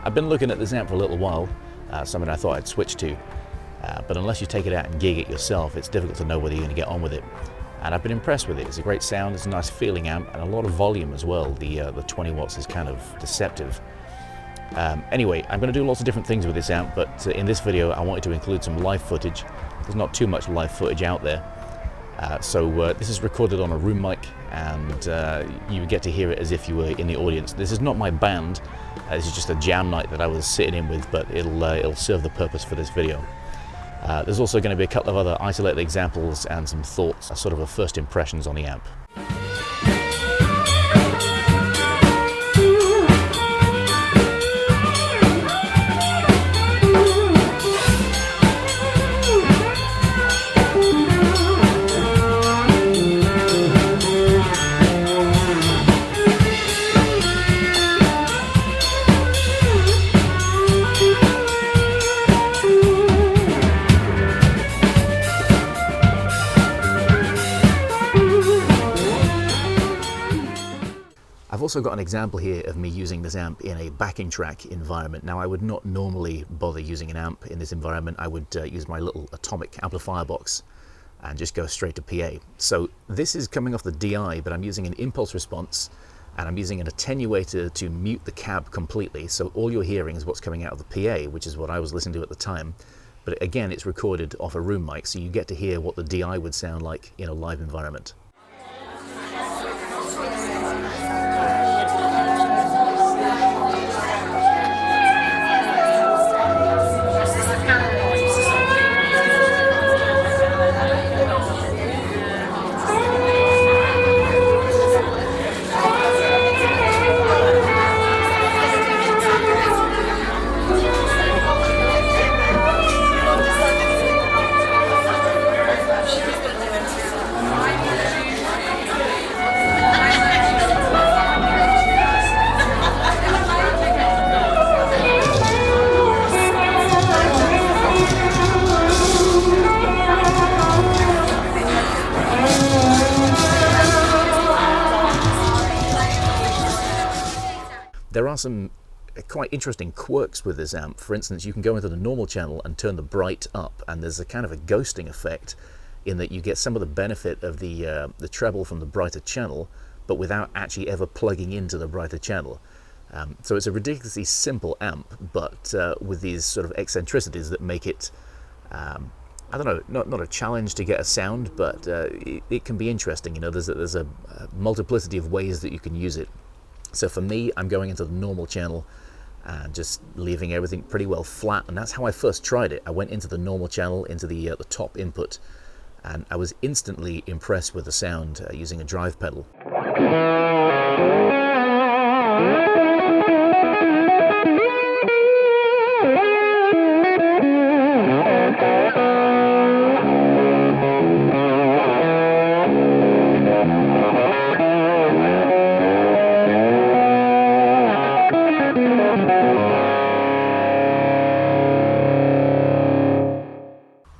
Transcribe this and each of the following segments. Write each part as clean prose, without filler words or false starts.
I've been looking at this amp for a little while, something I thought I'd switch to, but unless you take it out and gig it yourself, it's difficult to know whether you're going to get on with it. And I've been impressed with it. It's a great sound, it's a nice feeling amp, and a lot of volume as well. The 20 watts is kind of deceptive. Anyway, I'm going to do lots of different things with this amp, but in this video I wanted to include some live footage. There's not too much live footage out there. So this is recorded on a room mic, and you get to hear it as if you were in the audience. This is not my band, this is just a jam night that I was sitting in with, but it'll serve the purpose for this video. There's also going to be a couple of other isolated examples and some thoughts, sort of a first impressions on the amp. I've also got an example here of me using this amp in a backing track environment. Now, I would not normally bother using an amp in this environment. I would use my little atomic amplifier box and just go straight to PA. So this is coming off the DI, but I'm using an impulse response, and I'm using an attenuator to mute the cab completely. So all you're hearing is what's coming out of the PA, which is what I was listening to at the time. But again, it's recorded off a room mic, so you get to hear what the DI would sound like in a live environment. There are some quite interesting quirks with this amp. For instance, you can go into the normal channel and turn the bright up, and there's a kind of a ghosting effect in that you get some of the benefit of the treble from the brighter channel, but without actually ever plugging into the brighter channel. So it's a ridiculously simple amp, but with these sort of eccentricities that make it, I don't know, not a challenge to get a sound, but it can be interesting. You know, there's a multiplicity of ways that you can use it. So for me, I'm going into the normal channel and just leaving everything pretty well flat, and that's how I first tried it. I went into the normal channel, into the top input, and I was instantly impressed with the sound using a drive pedal.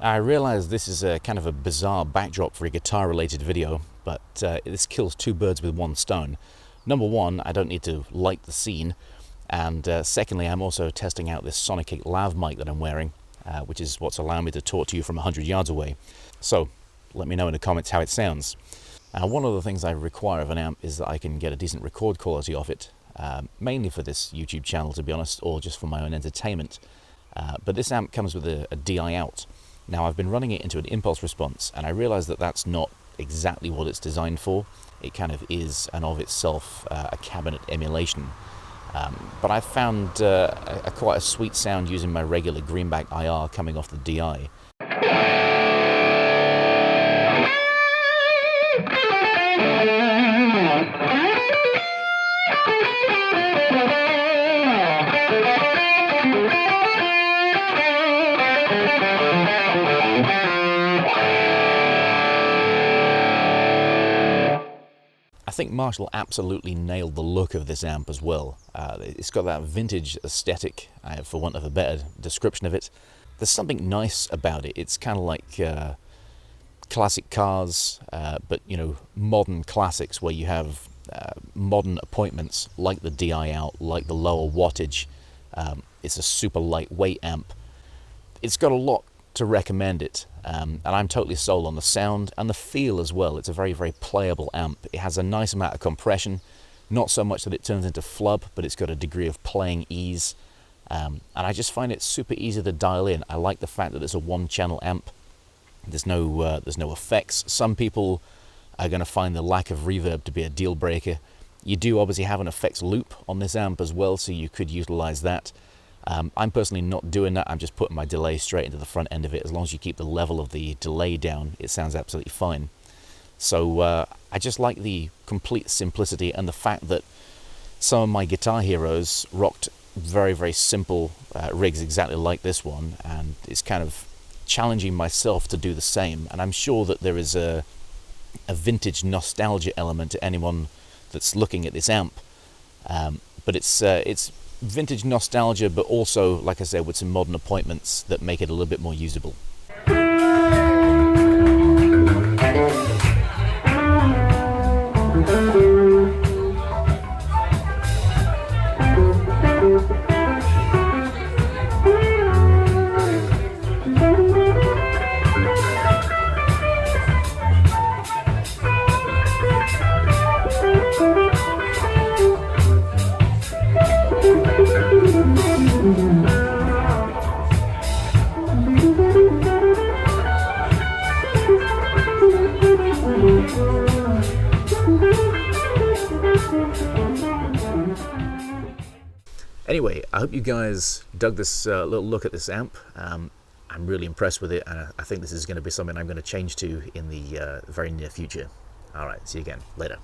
I realize this is a kind of a bizarre backdrop for a guitar-related video, but this kills two birds with one stone. Number one, I don't need to light the scene, and secondly, I'm also testing out this Sonic 8 lav mic that I'm wearing, which is what's allowing me to talk to you from 100 yards away. So, let me know in the comments how it sounds. One of the things I require of an amp is that I can get a decent record quality off it, mainly for this YouTube channel, to be honest, or just for my own entertainment. But this amp comes with a DI out. Now, I've been running it into an impulse response, and I realize that that's not exactly what it's designed for. It kind of is, and of itself, a cabinet emulation. But I found quite a sweet sound using my regular greenback IR coming off the DI. I think Marshall absolutely nailed the look of this amp as well. It's got that vintage aesthetic, for want of a better description of it. There's something nice about it. It's kind of like classic cars, but you know, modern classics where you have modern appointments like the DI out, like the lower wattage, It's a super lightweight amp. It's got a lot to recommend it, and I'm totally sold on the sound and the feel as well. It's a very, very playable amp. It has a nice amount of compression, not so much that it turns into flub, but it's got a degree of playing ease, and I just find it super easy to dial in. I like the fact that it's a one-channel amp. There's no effects. Some people are going to find the lack of reverb to be a deal breaker. You do obviously have an effects loop on this amp as well, so you could utilize that. I'm personally not doing that. I'm just putting my delay straight into the front end of it. As long as you keep the level of the delay down, it sounds absolutely fine. So I just like the complete simplicity and the fact that some of my guitar heroes rocked very, very simple rigs exactly like this one, and it's kind of challenging myself to do the same. And I'm sure that there is a vintage nostalgia element to anyone that's looking at this amp, but it's vintage nostalgia, but also, like I said, with some modern appointments that make it a little bit more usable. Anyway, I hope you guys dug this little look at this amp. I'm really impressed with it, and I think this is going to be something I'm going to change to in the very near future. Alright, see you again. Later.